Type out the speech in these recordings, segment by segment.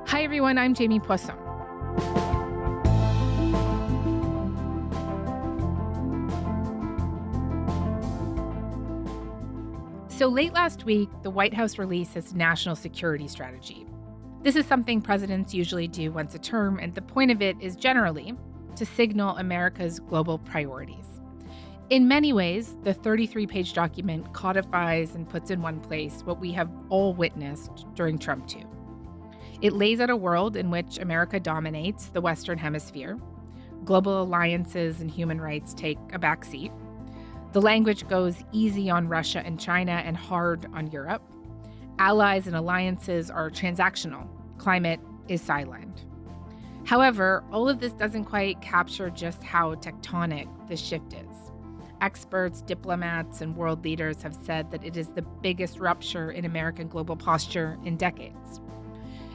Hi, everyone. I'm Jamie Poisson. So late last week, the White House released its national security strategy. This is something presidents usually do once a term, and the point of it is generally to signal America's global priorities. In many ways, the 33-page document codifies and puts in one place what we have all witnessed during Trump 2. It lays out a world in which America dominates the Western Hemisphere. Global alliances and human rights take a backseat. The language goes easy on Russia and China and hard on Europe. Allies and alliances are transactional. Climate is sidelined. However, all of this doesn't quite capture just how tectonic this shift is. Experts, diplomats, and world leaders have said that it is the biggest rupture in American global posture in decades.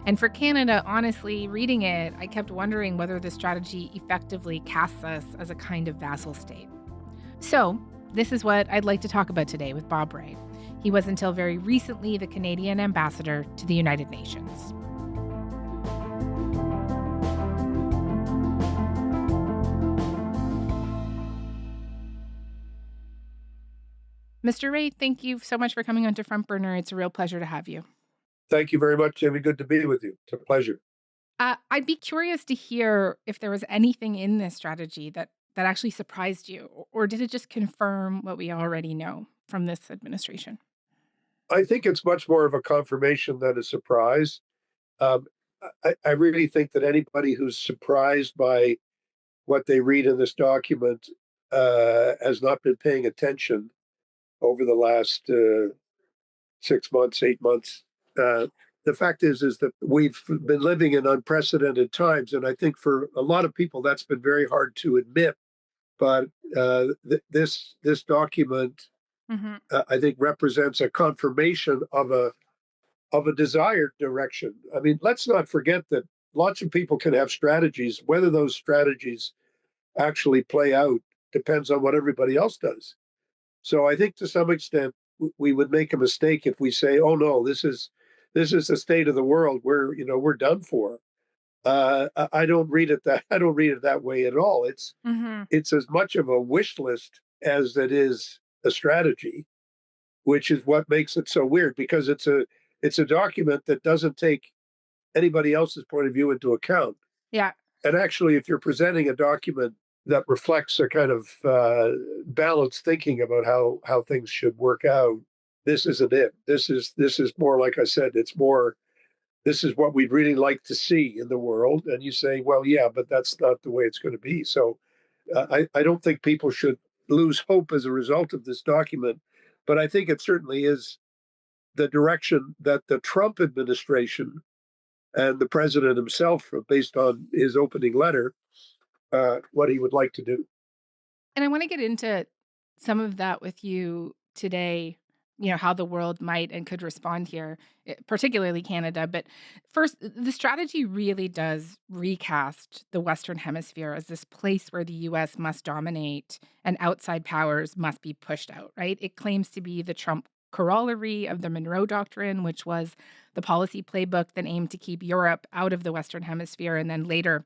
And for Canada, honestly, reading it, I kept wondering whether the strategy effectively casts us as a kind of vassal state. So, this is what I'd like to talk about today with Bob Rae. He was until very recently the Canadian ambassador to the United Nations. Mr. Rae, thank you so much for coming onto Front Burner. It's a real pleasure to have you. Thank you very much, Jamie. Good to be with you. It's a pleasure. I'd be curious to hear if there was anything in this strategy that actually surprised you, or did it just confirm what we already know from this administration? I think it's much more of a confirmation than a surprise. Um, I really think that anybody who's surprised by what they read in this document has not been paying attention over the last 6 months, 8 months. The fact is that we've been living in unprecedented times, and I think for a lot of people that's been very hard to admit. But this document, I think, represents a confirmation of a desired direction. I mean, let's not forget that lots of people can have strategies. Whether those strategies actually play out depends on what everybody else does. So I think to some extent we would make a mistake if we say, "Oh no, this is the state of the world. We're done for." I don't read it that way at all. It's as much of a wish list as it is a strategy, which is what makes it so weird, because it's a document that doesn't take anybody else's point of view into account. Yeah. And actually, if you're presenting a document that reflects a kind of balanced thinking about how things should work out, this isn't it. This is more, like I said, this is what we'd really like to see in the world. And you say, well, yeah, but that's not the way it's going to be. So I don't think people should lose hope as a result of this document. But I think it certainly is the direction that the Trump administration and the president himself, based on his opening letter, what he would like to do. And I want to get into some of that with you today, how the world might and could respond here, particularly Canada. But first, the strategy really does recast the Western Hemisphere as this place where the U.S. must dominate and outside powers must be pushed out, right? It claims to be the Trump corollary of the Monroe Doctrine, which was the policy playbook that aimed to keep Europe out of the Western Hemisphere, and then later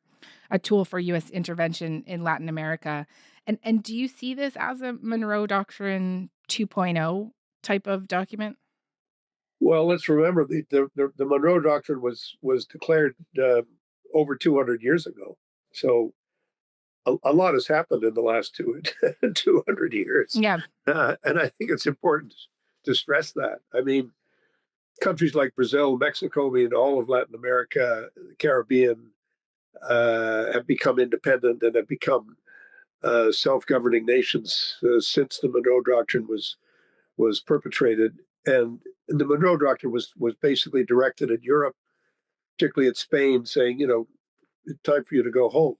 a tool for U.S. intervention in Latin America. And do you see this as a Monroe Doctrine 2.0 type of document? Well, let's remember the Monroe Doctrine was declared over 200 years ago. So a lot has happened in the last 200 years. Yeah. And I think it's important to stress that. I mean, countries like Brazil, Mexico, all of Latin America, the Caribbean, have become independent and have become self-governing nations since the Monroe Doctrine was perpetrated. And the Monroe Doctrine was basically directed at Europe, particularly at Spain, saying, it's time for you to go home.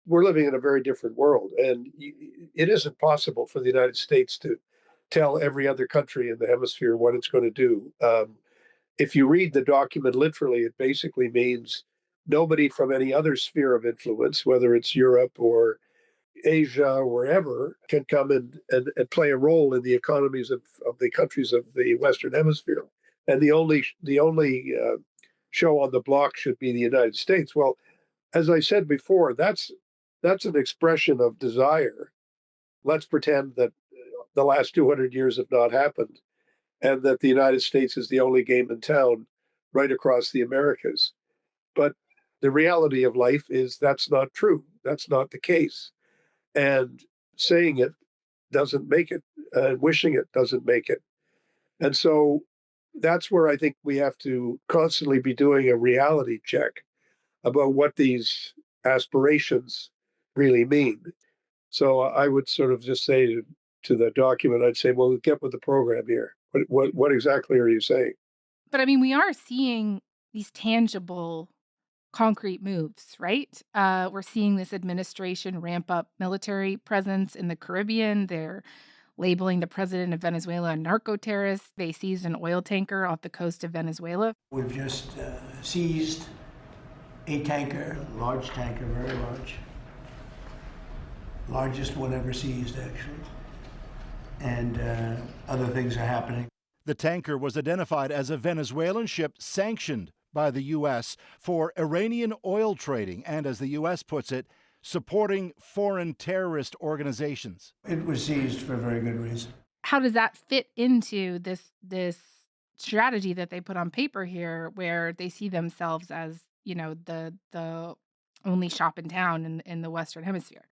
We're living in a very different world, and it isn't possible for the United States to tell every other country in the hemisphere what it's going to do. If you read the document literally, it basically means nobody from any other sphere of influence, whether it's Europe or Asia or wherever, can come and play a role in the economies of the countries of the Western Hemisphere. And the only show on the block should be the United States. Well, as I said before, that's an expression of desire. Let's pretend that the last 200 years have not happened and that the United States is the only game in town right across the Americas. But the reality of life is that's not true. That's not the case. And saying it doesn't make it, wishing it doesn't make it. And so that's where I think we have to constantly be doing a reality check about what these aspirations really mean. So I would sort of just say to the document, I'd say, well, get with the program here. What exactly are you saying? But I mean, we are seeing these tangible, concrete moves, right? We're seeing this administration ramp up military presence in the Caribbean. They're labeling the president of Venezuela a narco-terrorist. They seized an oil tanker off the coast of Venezuela. We've just seized a tanker, large tanker, very large. Largest one ever seized, actually. And other things are happening. The tanker was identified as a Venezuelan ship sanctioned by the U.S. for Iranian oil trading and, as the U.S. puts it, supporting foreign terrorist organizations. It was seized for a very good reason. How does that fit into this strategy that they put on paper here, where they see themselves as, the only shop in town in the Western Hemisphere?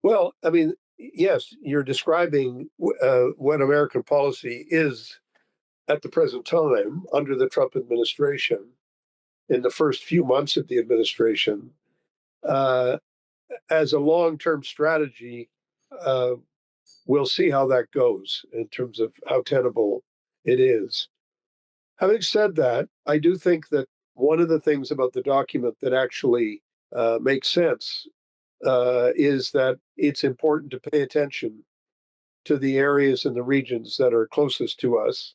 Well, I mean, yes, you're describing what American policy is at the present time under the Trump administration. In the first few months of the administration, as a long-term strategy, we'll see how that goes in terms of how tenable it is. Having said that, I do think that one of the things about the document that actually makes sense is that it's important to pay attention to the areas and the regions that are closest to us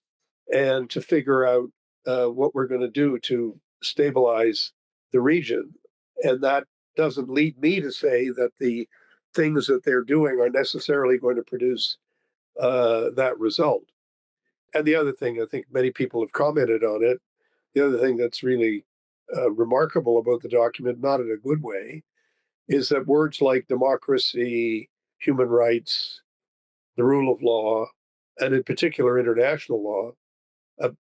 and to figure out what we're going to do to stabilize the region. And that doesn't lead me to say that the things that they're doing are necessarily going to produce that result. And the other thing, I think many people have commented on it, the other thing that's really remarkable about the document, not in a good way, is that words like democracy, human rights, the rule of law, and in particular international law,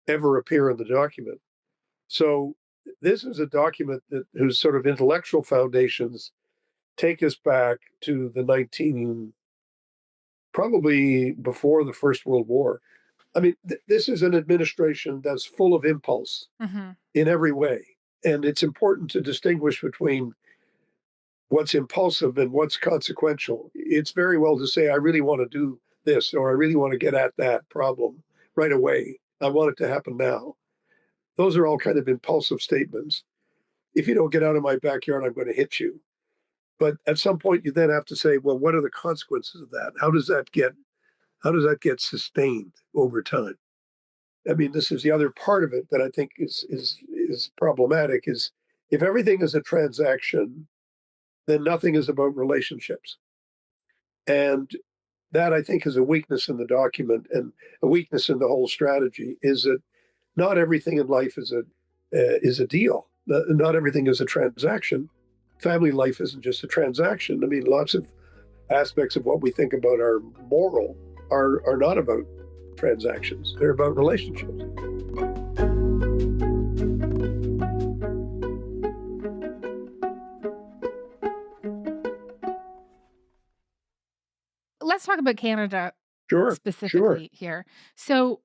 ever appear in the document. So this is a document whose sort of intellectual foundations take us back to probably before the First World War. I mean, this is an administration that's full of impulse in every way. And it's important to distinguish between what's impulsive and what's consequential. It's very well to say, I really want to do this, or I really want to get at that problem right away. I want it to happen now. Those are all kind of impulsive statements. If you don't get out of my backyard, I'm going to hit you. But at some point, you then have to say, well, what are the consequences of that? How does that get sustained over time? I mean, this is the other part of it that I think is problematic. Is if everything is a transaction, then nothing is about relationships, and that I think is a weakness in the document and a weakness in the whole strategy. Is that not everything in life is a deal. Not everything is a transaction. Family life isn't just a transaction. I mean, lots of aspects of what we think about are moral are not about transactions. They're about relationships. Let's talk about Canada Sure. specifically here. So,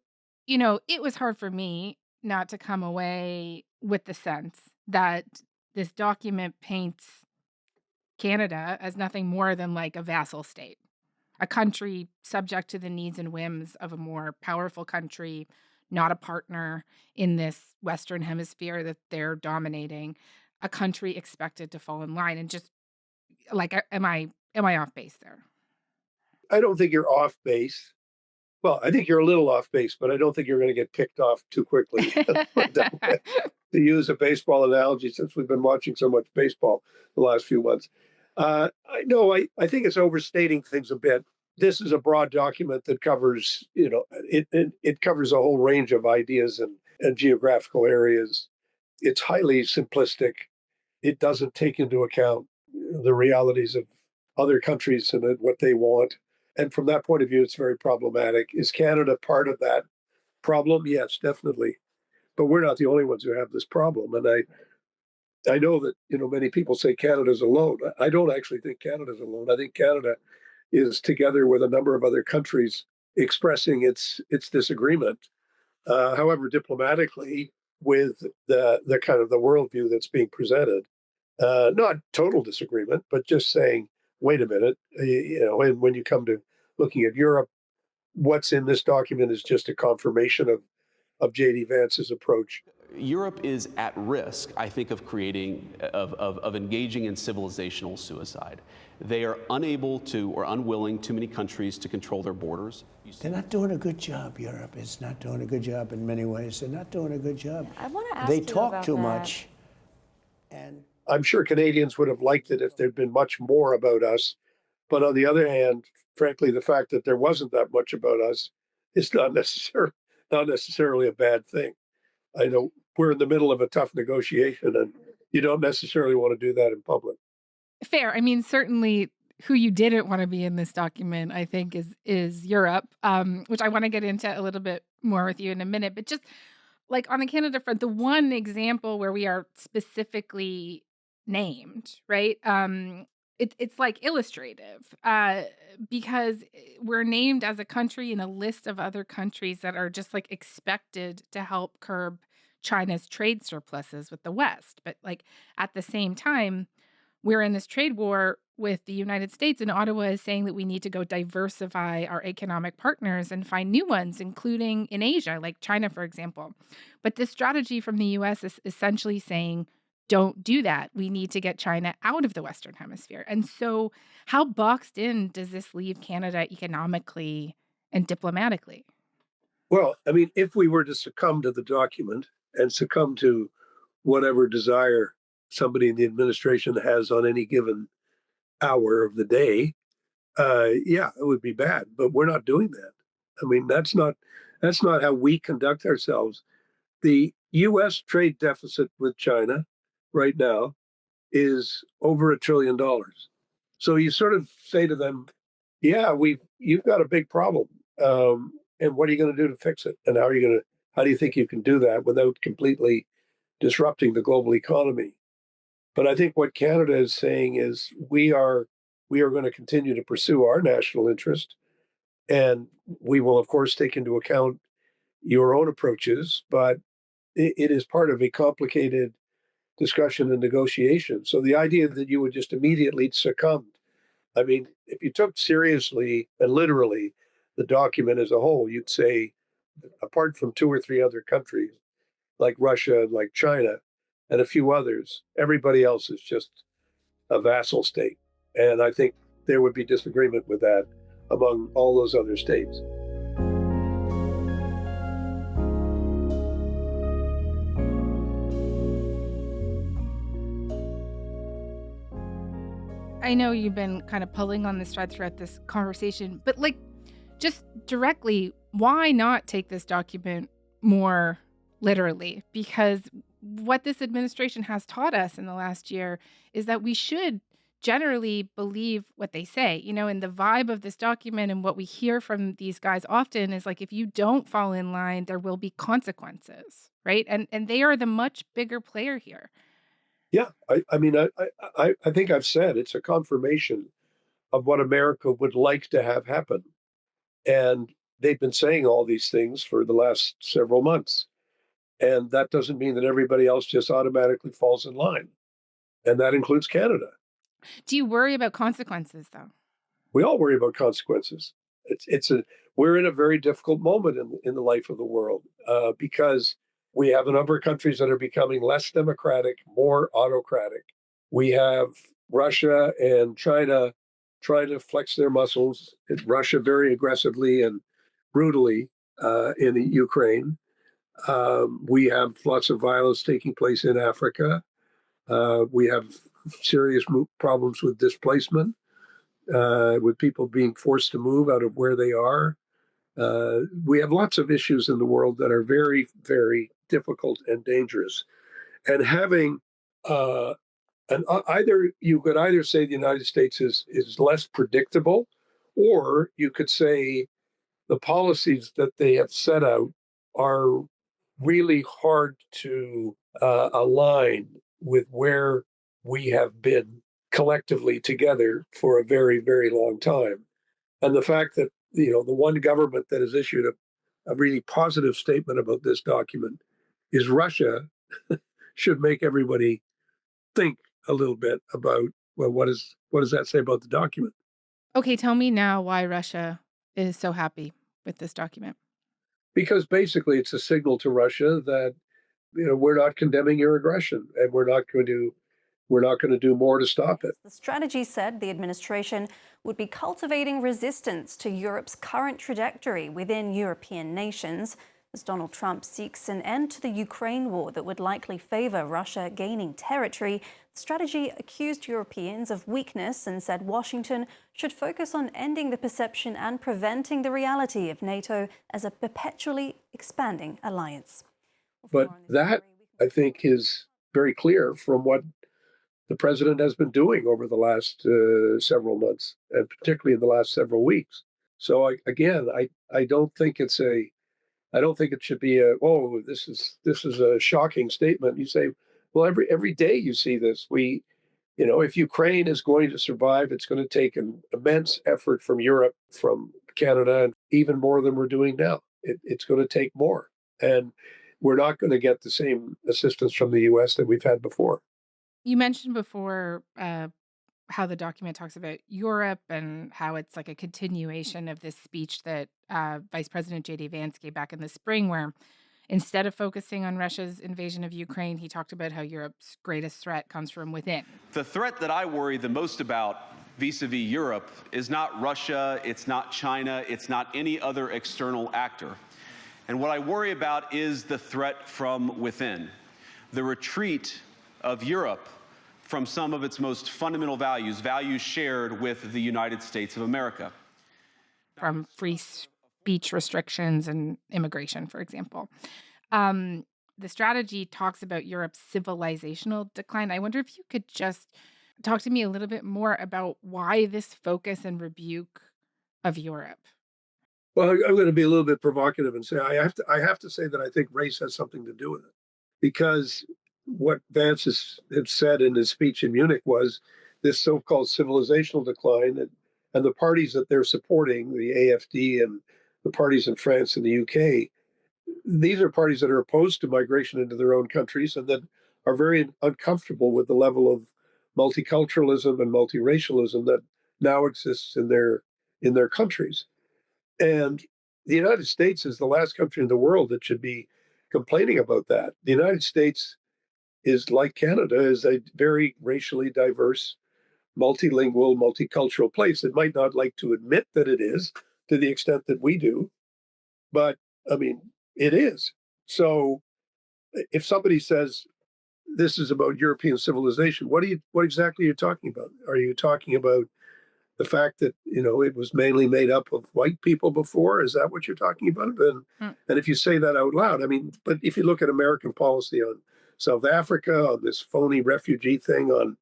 it was hard for me not to come away with the sense that this document paints Canada as nothing more than like a vassal state, a country subject to the needs and whims of a more powerful country, not a partner in this Western Hemisphere that they're dominating, a country expected to fall in line. And just like, am I off base there? I don't think you're off base. Well, I think you're a little off base, but I don't think you're going to get picked off too quickly. To use a baseball analogy, since we've been watching so much baseball the last few months. I think it's overstating things a bit. This is a broad document that covers, it covers a whole range of ideas and geographical areas it's highly simplistic. It doesn't take into account the realities of other countries and what they want. And from that point of view, it's very problematic. Is Canada part of that problem? Yes, definitely. But we're not the only ones who have this problem. And I know that many people say Canada's alone. I don't actually think Canada's alone. I think Canada is together with a number of other countries expressing its disagreement, however diplomatically, with the kind of the worldview that's being presented. Not total disagreement, but just saying, wait a minute, and when you come to looking at Europe, what's in this document is just a confirmation of J.D. Vance's approach. Europe is at risk, I think, of engaging in civilizational suicide. They are unable to, or unwilling, too many countries to control their borders. They're not doing a good job. Europe is not doing a good job in many ways. They're not doing a good job. I want to ask They you talk about too that. much. And I'm sure Canadians would have liked it if there'd been much more about us. But on the other hand, frankly, the fact that there wasn't that much about us is not necessarily a bad thing. I know we're in the middle of a tough negotiation, and you don't necessarily want to do that in public. Fair. I mean, certainly who you didn't want to be in this document, I think, is Europe, which I want to get into a little bit more with you in a minute. But just like on the Canada front, the one example where we are specifically named, right? It's like illustrative because we're named as a country in a list of other countries that are just like expected to help curb China's trade surpluses with the West. But like at the same time, we're in this trade war with the United States, and Ottawa is saying that we need to go diversify our economic partners and find new ones, including in Asia, like China, for example. But this strategy from the U.S. is essentially saying, don't do that. We need to get China out of the Western Hemisphere. And so how boxed in does this leave Canada economically and diplomatically? Well, I mean, if we were to succumb to the document and succumb to whatever desire somebody in the administration has on any given hour of the day, yeah, it would be bad. But we're not doing that. I mean, that's not how we conduct ourselves. The U.S. trade deficit with China right now is over $1 trillion. So you sort of say to them, yeah, you've got a big problem. And what are you going to do to fix it? And how do you think you can do that without completely disrupting the global economy? But I think what Canada is saying is we are going to continue to pursue our national interest. And we will, of course, take into account your own approaches, but it is part of a complicated discussion and negotiation. So the idea that you would just immediately succumb, I mean, if you took seriously and literally the document as a whole, you'd say, apart from 2 or 3 other countries like Russia and like China and a few others, everybody else is just a vassal state. And I think there would be disagreement with that among all those other states. I know you've been kind of pulling on this thread throughout this conversation, but like just directly, why not take this document more literally? Because what this administration has taught us in the last year is that we should generally believe what they say, and the vibe of this document and what we hear from these guys often is like, if you don't fall in line, there will be consequences, right? And they are the much bigger player here. Yeah, I mean, I think I've said it's a confirmation of what America would like to have happen. And they've been saying all these things for the last several months. And that doesn't mean that everybody else just automatically falls in line. And that includes Canada. Do you worry about consequences, though? We all worry about consequences. We're in a very difficult moment in the life of the world because we have a number of countries that are becoming less democratic, more autocratic. We have Russia and China trying to flex their muscles. Russia very aggressively and brutally in Ukraine. We have lots of violence taking place in Africa. We have serious problems with displacement, with people being forced to move out of where they are. We have lots of issues in the world that are very, very difficult and dangerous. and having either you could either say the United States is less predictable, or you could say the policies that they have set out are really hard to align with where we have been collectively together for a very, very long time. And the fact that, the one government that has issued a really positive statement about this document is Russia should make everybody think a little bit about, well, what does that say about the document? Okay, tell me now why Russia is so happy with this document. Because basically it's a signal to Russia that we're not condemning your aggression, and we're not going to do more to stop it. The strategy said the administration would be cultivating resistance to Europe's current trajectory within European nations, as Donald Trump seeks an end to the Ukraine war that would likely favor Russia gaining territory. The strategy accused Europeans of weakness and said Washington should focus on ending the perception and preventing the reality of NATO as a perpetually expanding alliance. But that, I think, is very clear from what the president has been doing over the last several months, and particularly in the last several weeks. So I don't think I don't think it should be this is a shocking statement. You say, well, every day you see this. If Ukraine is going to survive, it's going to take an immense effort from Europe, from Canada, and even more than we're doing now. It's going to take more, and we're not going to get the same assistance from the U.S. that we've had before. You mentioned before how the document talks about Europe and how it's like a continuation of this speech that Vice President J.D. Vance gave back in the spring, where instead of focusing on Russia's invasion of Ukraine, he talked about how Europe's greatest threat comes from within. The threat that I worry the most about vis-a-vis Europe is not Russia, it's not China, it's not any other external actor. And what I worry about is the threat from within, the retreat of Europe from some of its most fundamental values shared with the United States of America. From free speech restrictions and immigration, for example. The strategy talks about Europe's civilizational decline. I wonder if you could just talk to me a little bit more about why this focus and rebuke of Europe. Well, I'm going to be a little bit provocative and say I have to say that I think race has something to do with it, because what Vance had said in his speech in Munich was this so-called civilizational decline, and the parties that they're supporting, the AfD and the parties in France and the UK, these are parties that are opposed to migration into their own countries and that are very uncomfortable with the level of multiculturalism and multiracialism that now exists in their countries. And the United States is the last country in the world that should be complaining about that. The United States is, like Canada, is a very racially diverse, multilingual, multicultural place. It might not like to admit that it is to the extent that we do, but I mean, it is. So if somebody says this is about European civilization, what exactly are you talking about? Are you talking about the fact that, it was mainly made up of white people before? Is that what you're talking about? And if you say that out loud, I mean, but if you look at American policy on South Africa, on this phony refugee thing, on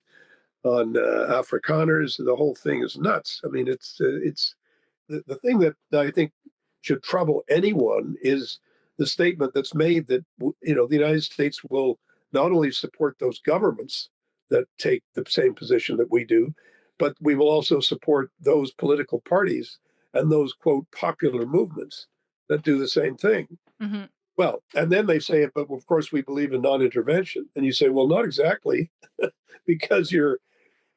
Afrikaners, the whole thing is nuts. I mean, it's the thing that I think should trouble anyone is the statement that's made that the United States will not only support those governments that take the same position that we do, but we will also support those political parties and those, quote, popular movements that do the same thing. Mm-hmm. Well, and then they say, but of course we believe in non-intervention. And you say, well, not exactly, because you're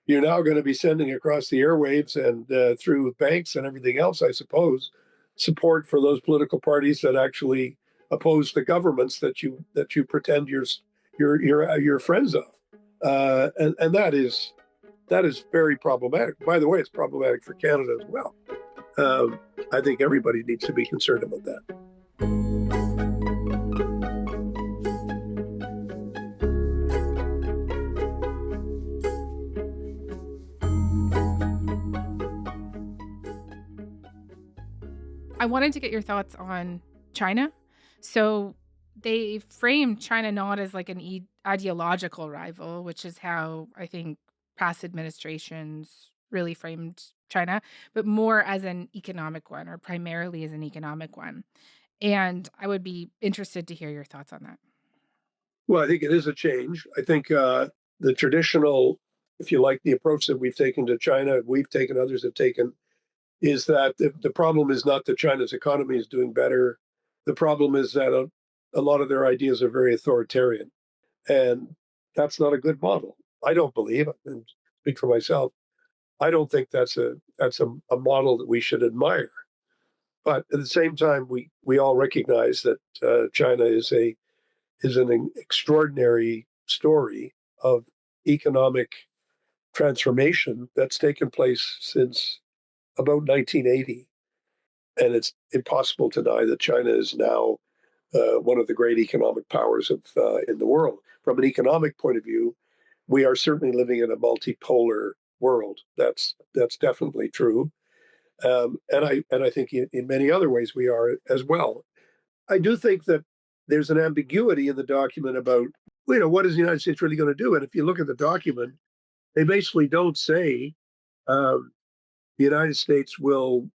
now going to be sending across the airwaves and through banks and everything else, I suppose, support for those political parties that actually oppose the governments that you pretend you're friends of, and that is very problematic. By the way, it's problematic for Canada as well. I think everybody needs to be concerned about that. I wanted to get your thoughts on China. So they framed China not as like an ideological rival, which is how I think past administrations really framed China, but more as an economic one, or primarily as an economic one. And I would be interested to hear your thoughts on that. Well, I think it is a change. I think the traditional, if you like, the approach that we've taken to China, we've taken, others have taken, is that the problem is not that China's economy is doing better. The problem is that a lot of their ideas are very authoritarian. And that's not a good model. I don't believe, and speak for myself, I don't think that's a model that we should admire. But at the same time, we all recognize that China is an extraordinary story of economic transformation that's taken place since about 1980. And it's impossible to deny that China is now one of the great economic powers in the world. From an economic point of view, we are certainly living in a multipolar world. That's definitely true, and I think in many other ways we are as well. I do think that there's an ambiguity in the document about what is the United States really going to do, and if you look at the document, they basically don't say the United States will.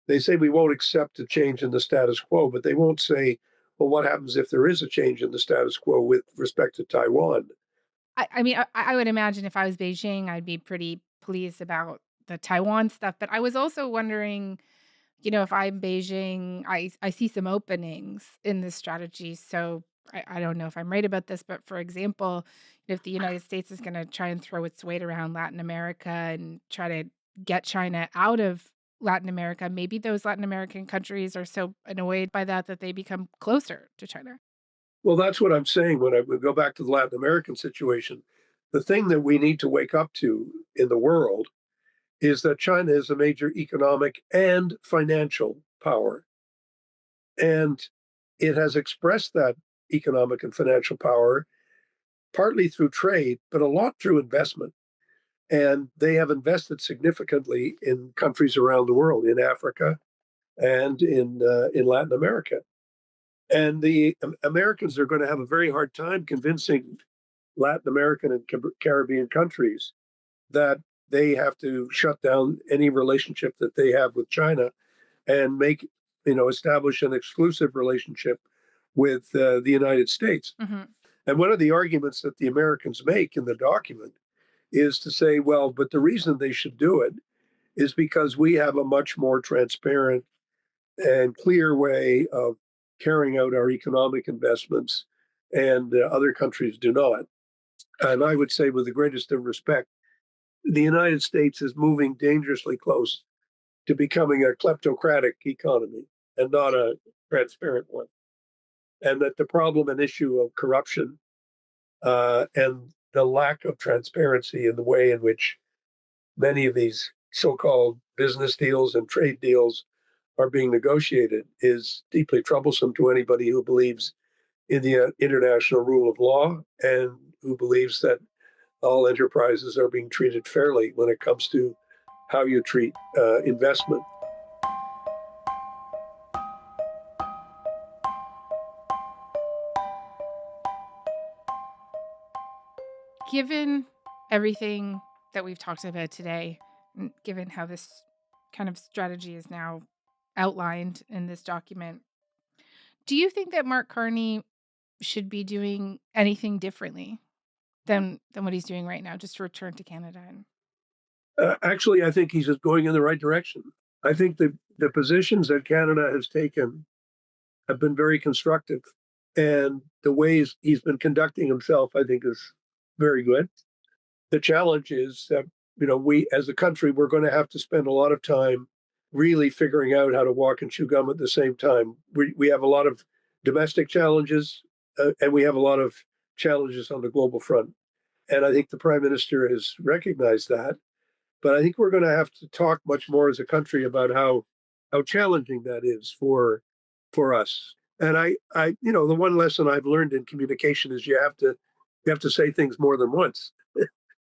They say we won't accept a change in the status quo, but they won't say, well, what happens if there is a change in the status quo with respect to Taiwan? I mean, I would imagine if I was Beijing, I'd be pretty pleased about the Taiwan stuff. But I was also wondering, if I'm Beijing, I see some openings in this strategy. So I don't know if I'm right about this, but for example, if the United States is going to try and throw its weight around Latin America and try to get China out of Latin America, maybe those Latin American countries are so annoyed by that they become closer to China. Well, that's what I'm saying when I would go back to the Latin American situation. The thing that we need to wake up to in the world is that China is a major economic and financial power. And it has expressed that economic and financial power partly through trade, but a lot through investment. And they have invested significantly in countries around the world, in Africa and in Latin America. And the Americans are going to have a very hard time convincing Latin American and Caribbean countries that they have to shut down any relationship that they have with China and establish an exclusive relationship with the United States. Hmm. And one of the arguments that the Americans make in the document is to say, well, but the reason they should do it is because we have a much more transparent and clear way of carrying out our economic investments, and other countries do not. And I would say, with the greatest of respect, the United States is moving dangerously close to becoming a kleptocratic economy and not a transparent one. And that the problem and issue of corruption and the lack of transparency in the way in which many of these so-called business deals and trade deals are being negotiated is deeply troublesome to anybody who believes in the international rule of law and who believes that all enterprises are being treated fairly when it comes to how you treat investment. Given everything that we've talked about today, and given how this kind of strategy is now outlined in this document, do you think that Mark Carney should be doing anything differently than what he's doing right now, just to return to Canada? Actually, I think he's just going in the right direction. I think the positions that Canada has taken have been very constructive, and the ways he's been conducting himself, I think, is very good. The challenge is that we, as a country, we're going to have to spend a lot of time really figuring out how to walk and chew gum at the same time. We have a lot of domestic challenges, and we have a lot of challenges on the global front. And I think the Prime Minister has recognized that. But I think we're going to have to talk much more as a country about how challenging that is for us. And the one lesson I've learned in communication is you have to say things more than once,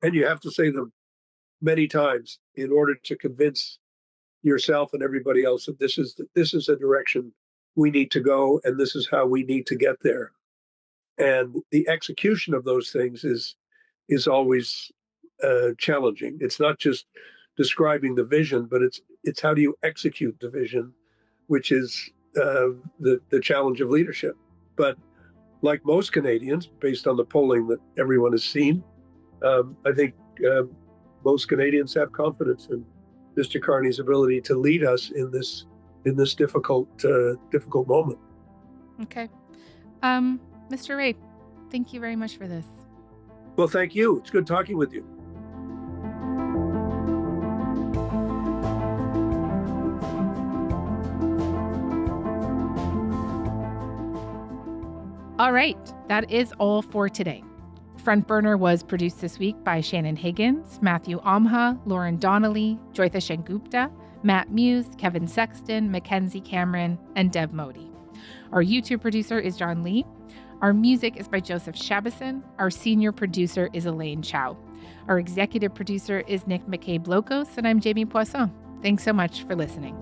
and you have to say them many times in order to convince yourself and everybody else that this is the direction we need to go, and this is how we need to get there. And the execution of those things is always challenging. It's not just describing the vision, but it's how do you execute the vision, which is the challenge of leadership. But like most Canadians, based on the polling that everyone has seen, I think most Canadians have confidence in Mr. Carney's ability to lead us in this difficult moment. Okay. Mr. Rae, thank you very much for this. Well, thank you. It's good talking with you. All right, that is all for today. Front Burner was produced this week by Shannon Higgins, Matthew Amha, Lauren Donnelly, Joytha Shengupta, Matt Muse, Kevin Sexton, Mackenzie Cameron, and Deb Modi. Our YouTube producer is John Lee. Our music is by Joseph Shabison. Our senior producer is Elaine Chow. Our executive producer is Nick McCabe-Locos, and I'm Jamie Poisson. Thanks so much for listening.